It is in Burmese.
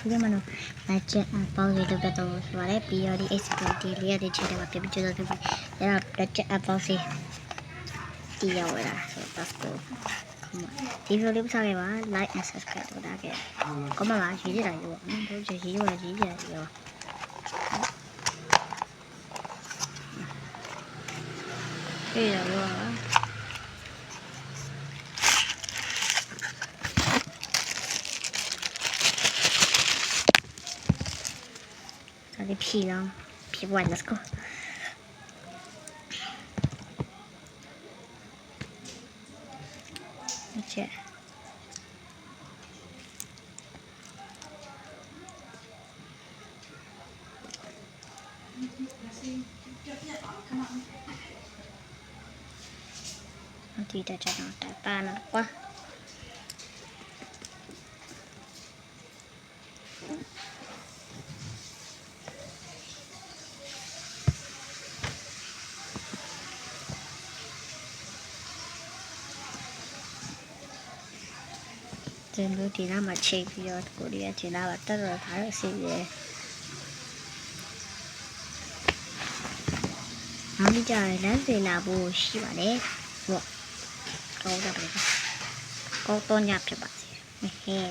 ဒီကမှာတော့ချက်ပေါင်းစီလုပ်တော့ဆိုပါလေပြီးတော့ဒီ XPD လေးရတဲ့ချက်တွေမှာပြပြကျတော့ပြပြီးအဲ့တော့ချက်ပေါင်းစီတီးရောက်လာဆိုတော့ let's go ဒီဗီဒီယိုလေးပတ်စားခဲ့ပါ like and subscribe လုပ်တာခဲ့ကောမလားရေးရတာရောတို့ချက်ရေးရရေးရရောအေးရောဒီဖြီလောင်းဖြီဝိုင်း let's go ချက်ဒီတက်ချက်တော့တက်ပါနော်ကွာကျန်လို့ဒီနားမှာချိန်ပြီးတော့ကိုရီးယားကျင်းလာတော့တော်တော်ထားရစီရဲနောက်ကြရင်လမ်းစင်လာဖို့ရှိပါတယ်ဟုတ်တော့ကြပါကောတော့ညဖြစ်ပါစေဟဲ့